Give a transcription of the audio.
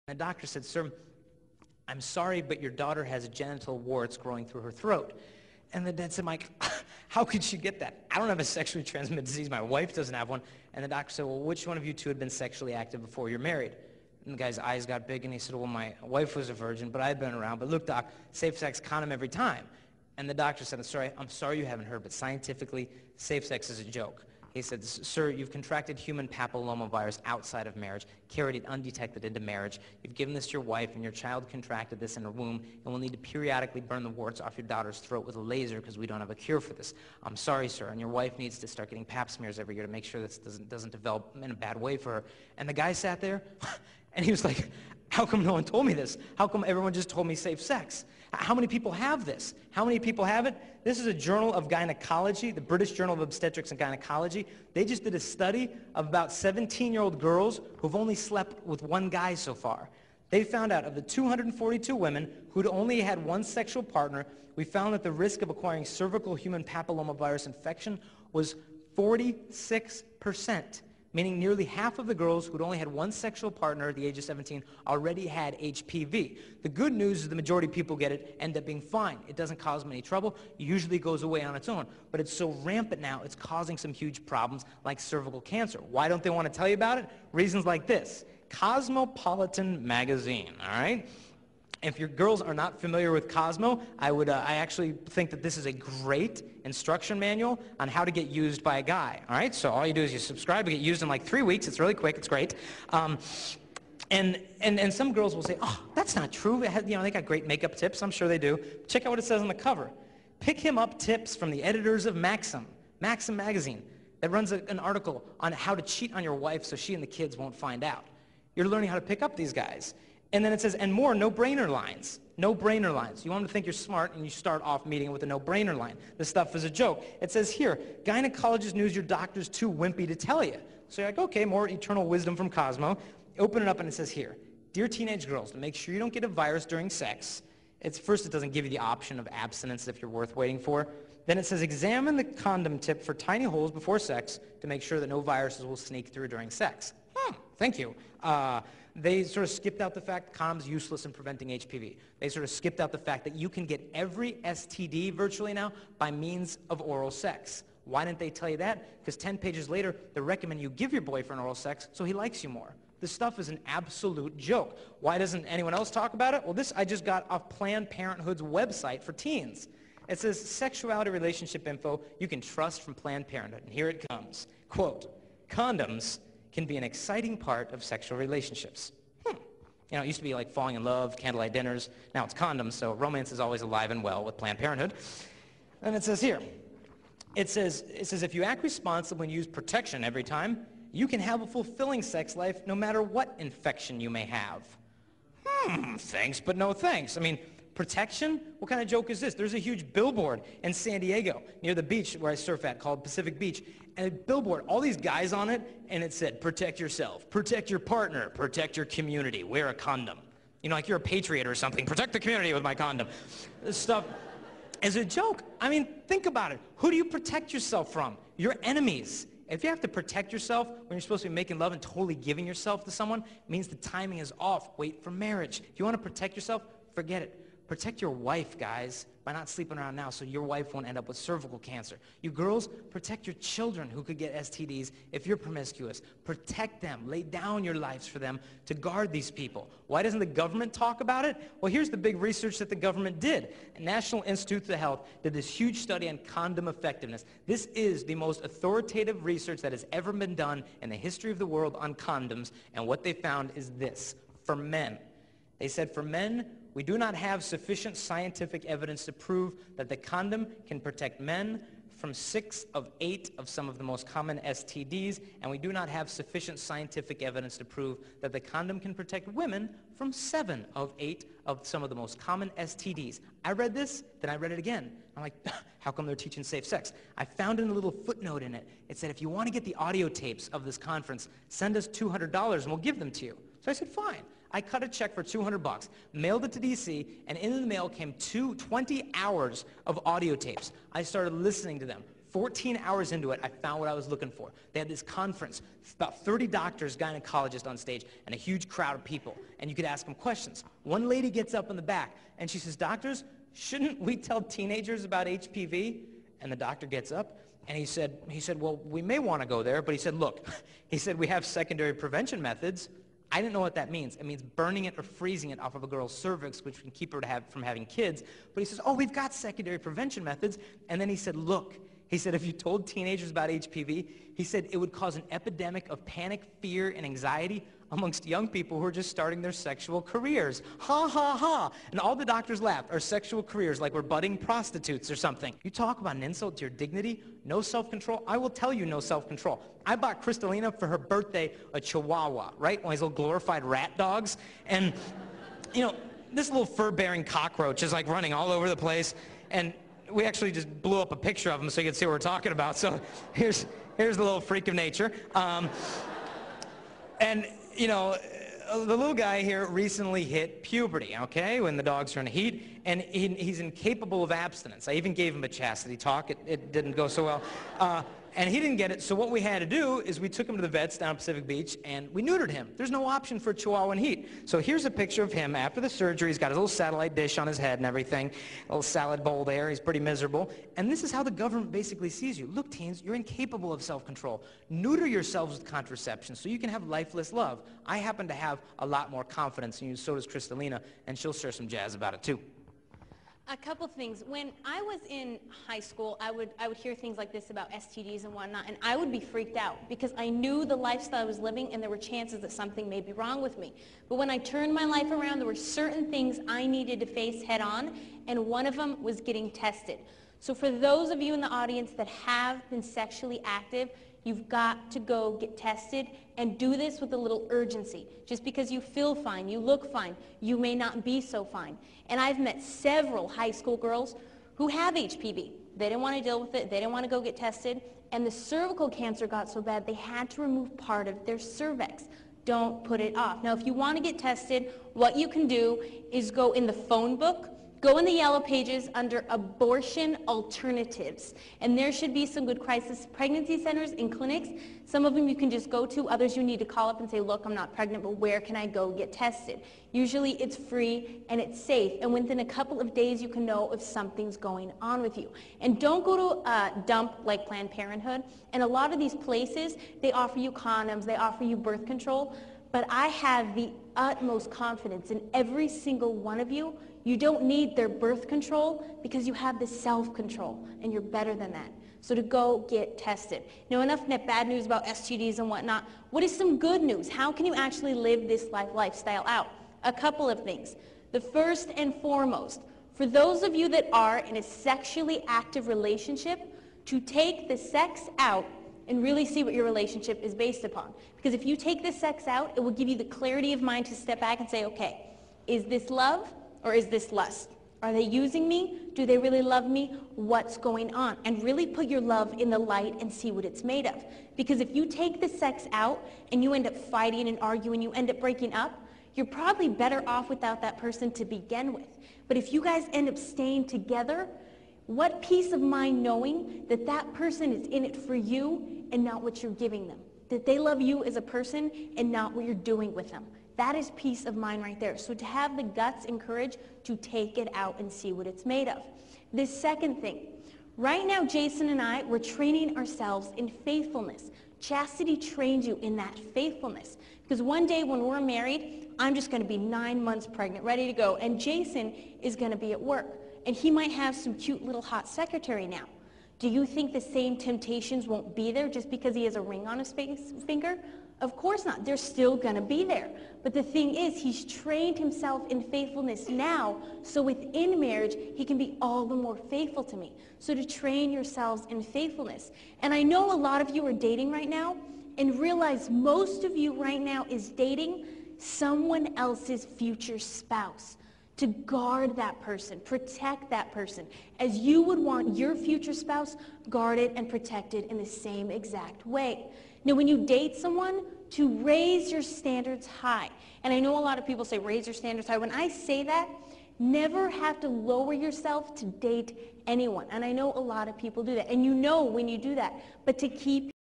The doctor said, "Sir, I'm sorry, but your daughter has genital warts growing through her throat." And the dad said, "Mike, how could she get that? I don't have a sexually transmitted disease. My wife doesn't have one." And the doctor said, "Well, which one of you two had been sexually active before you're married?" And the guy's eyes got big, and he said, "Well, my wife was a virgin, but I'd been around. But look, doc, safe sex, condom every time." And the doctor said, I'm sorry you haven't heard, but scientifically, safe sex is a joke." He said, "Sir, you've contracted human papillomavirus outside of marriage, carried it undetected into marriage. You've given this to your wife, and your child contracted this in her womb, and will need to periodically burn the warts off your daughter's throat with a laser because we don't have a cure for this. I'm sorry, sir, and your wife needs to start getting pap smears every year to make sure this doesn't develop in a bad way for her." And the guy sat there, and he was like, "How come no one told me this? How come everyone just told me safe sex? How many people have this? How many people have it?" This is a journal of gynecology, the British Journal of Obstetrics and Gynecology. They just did a study of about 17-year-old girls who've only slept with one guy so far. They found out of the 242 women who'd only had one sexual partner, we found that the risk of acquiring cervical human papillomavirus infection was 46%. Meaning nearly half of the girls who'd only had one sexual partner at the age of 17 already had HPV. The good news is the majority of people get it end up being fine. It doesn't cause them any trouble. It usually goes away on its own. But it's so rampant now, it's causing some huge problems like cervical cancer. Why don't they want to tell you about it? Reasons like this. Cosmopolitan magazine, all right? If your girls are not familiar with Cosmo, I actually think that this is a great instruction manual on how to get used by a guy. All right, so all you do is you subscribe, you get used in like 3 weeks. It's really quick. It's great. And some girls will say, "Oh, that's not true. They got great makeup tips." I'm sure they do. Check out what it says on the cover. "Pick him up tips from the editors of Maxim magazine, that runs an article on how to cheat on your wife so she and the kids won't find out." You're learning how to pick up these guys. And then it says, "and more no-brainer lines." No-brainer lines. You want them to think you're smart, and you start off meeting with a no-brainer line. This stuff is a joke. It says here, "Gynecologist news your doctor's too wimpy to tell you." So you're like, okay, more eternal wisdom from Cosmo. Open it up, and it says here, "Dear teenage girls, to make sure you don't get a virus during sex." First, it doesn't give you the option of abstinence if you're worth waiting for. Then it says, "Examine the condom tip for tiny holes before sex to make sure that no viruses will sneak through during sex." Thank you. They sort of skipped out the fact condoms useless in preventing HPV. They sort of skipped out the fact that you can get every STD virtually now by means of oral sex. Why didn't they tell you that? Because 10 pages later, they recommend you give your boyfriend oral sex so he likes you more. This stuff is an absolute joke. Why doesn't anyone else talk about it? Well, this I just got off Planned Parenthood's website for teens. It says, "Sexuality relationship info you can trust from Planned Parenthood." And here it comes. Quote, "Condoms can be an exciting part of sexual relationships." It used to be like falling in love, candlelight dinners. Now it's condoms, so romance is always alive and well with Planned Parenthood. And it says here, it says if you act responsibly and use protection every time, you can have a fulfilling sex life no matter what infection you may have. Thanks, but no thanks. I mean, protection? What kind of joke is this? There's a huge billboard in San Diego near the beach where I surf at called Pacific Beach. And a billboard, all these guys on it, and it said, "Protect yourself, protect your partner, protect your community, wear a condom." Like you're a patriot or something. "Protect the community with my condom." This stuff is a joke. I mean, think about it. Who do you protect yourself from? Your enemies. If you have to protect yourself when you're supposed to be making love and totally giving yourself to someone, it means the timing is off. Wait for marriage. If you want to protect yourself, forget it. Protect your wife, guys, by not sleeping around now so your wife won't end up with cervical cancer. You girls, protect your children who could get STDs if you're promiscuous. Protect them. Lay down your lives for them to guard these people. Why doesn't the government talk about it? Well, here's the big research that the government did. National Institutes of Health did this huge study on condom effectiveness. This is the most authoritative research that has ever been done in the history of the world on condoms, and what they found is this. For men, they said for men, we do not have sufficient scientific evidence to prove that the condom can protect men from 6 of 8 of some of the most common STDs, and we do not have sufficient scientific evidence to prove that the condom can protect women from 7 of 8 of some of the most common STDs. I read this, then I read it again. I'm like, how come they're teaching safe sex? I found in a little footnote in it. It said, if you want to get the audio tapes of this conference, send us $200 and we'll give them to you. So I said, fine. I cut a check for $200, mailed it to DC, and in the mail came 20 hours of audio tapes. I started listening to them 14 hours into it, I found what I was looking for. They had this conference, about 30 doctors, gynecologists on stage, and a huge crowd of people. And you could ask them questions. One lady gets up in the back, and she says, "Doctors, shouldn't we tell teenagers about HPV?" And the doctor gets up, and he said, "Well, we may want to go there." But he said, "Look," he said, "we have secondary prevention methods." I didn't know what that means. It means burning it or freezing it off of a girl's cervix, which can keep her from having kids. But he says, "Oh, we've got secondary prevention methods." And then he said, "Look," he said, "if you told teenagers about HPV," he said, "it would cause an epidemic of panic, fear, and anxiety amongst young people who are just starting their sexual careers." Ha, ha, ha. And all the doctors laughed. Our sexual careers, like we're budding prostitutes or something. You talk about an insult to your dignity, no self-control. I will tell you no self-control. I bought Kristalina for her birthday a Chihuahua, right? One of these little glorified rat dogs. And, you know, this little fur-bearing cockroach is like running all over the place. And we actually just blew up a picture of him so you can see what we're talking about. So here's the little freak of nature. And, you know, the little guy here recently hit puberty, okay, when the dogs are in heat, and he's incapable of abstinence. I even gave him a chastity talk. It didn't go so well. And he didn't get it, so what we had to do is we took him to the vets down at Pacific Beach, and we neutered him. There's no option for a Chihuahua in heat. So here's a picture of him after the surgery. He's got his little satellite dish on his head and everything, a little salad bowl there. He's pretty miserable. And this is how the government basically sees you. Look, teens, you're incapable of self-control. Neuter yourselves with contraception so you can have lifeless love. I happen to have a lot more confidence in you, so does Kristalina, and she'll share some jazz about it too. A couple things. When I was in high school, I would hear things like this about STDs and whatnot, and I would be freaked out because I knew the lifestyle I was living and there were chances that something may be wrong with me. But when I turned my life around, there were certain things I needed to face head on, and one of them was getting tested. So for those of you in the audience that have been sexually active, you've got to go get tested, and do this with a little urgency. Just because you feel fine, you look fine, you may not be so fine. And I've met several high school girls who have HPV. They didn't want to deal with it, they didn't want to go get tested, and the cervical cancer got so bad they had to remove part of their cervix. Don't put it off. Now, if you want to get tested, what you can do is go in the phone book, go in the yellow pages under abortion alternatives, and there should be some good crisis pregnancy centers and clinics. Some of them you can just go to, others you need to call up and say, "Look, I'm not pregnant, but where can I go get tested?" Usually it's free and it's safe, and within a couple of days you can know if something's going on with you. And don't go to a dump like Planned Parenthood, and a lot of these places, they offer you condoms, they offer you birth control, but I have the utmost confidence in every single one of you. You don't need their birth control because you have the self-control, and you're better than that. So to go get tested. Now, enough bad news about STDs and whatnot. What is some good news? How can you actually live this lifestyle out? A couple of things. The first and foremost, for those of you that are in a sexually active relationship, to take the sex out and really see what your relationship is based upon. Because if you take the sex out, it will give you the clarity of mind to step back and say, okay, is this love? Or is this lust? Are they using me? Do they really love me? What's going on? And really put your love in the light and see what it's made of. Because if you take the sex out and you end up fighting and arguing, you end up breaking up, you're probably better off without that person to begin with. But if you guys end up staying together, what peace of mind knowing that that person is in it for you and not what you're giving them. That they love you as a person and not what you're doing with them. That is peace of mind right there. So to have the guts and courage to take it out and see what it's made of. The second thing, right now Jason and I, we're training ourselves in faithfulness. Chastity trains you in that faithfulness. Because one day when we're married, I'm just going to be 9 months pregnant, ready to go, and Jason is going to be at work. And he might have some cute little hot secretary now. Do you think the same temptations won't be there just because he has a ring on his finger? Of course not. They're still going to be there. But the thing is, he's trained himself in faithfulness now, so within marriage, he can be all the more faithful to me. So to train yourselves in faithfulness. And I know a lot of you are dating right now, and realize most of you right now is dating someone else's future spouse. To guard that person, protect that person, as you would want your future spouse guarded and protected in the same exact way. Now, when you date someone, to raise your standards high. And I know a lot of people say raise your standards high. When I say that, Never have to lower yourself to date anyone. And I know a lot of people do that. And you know when you do that. But to keep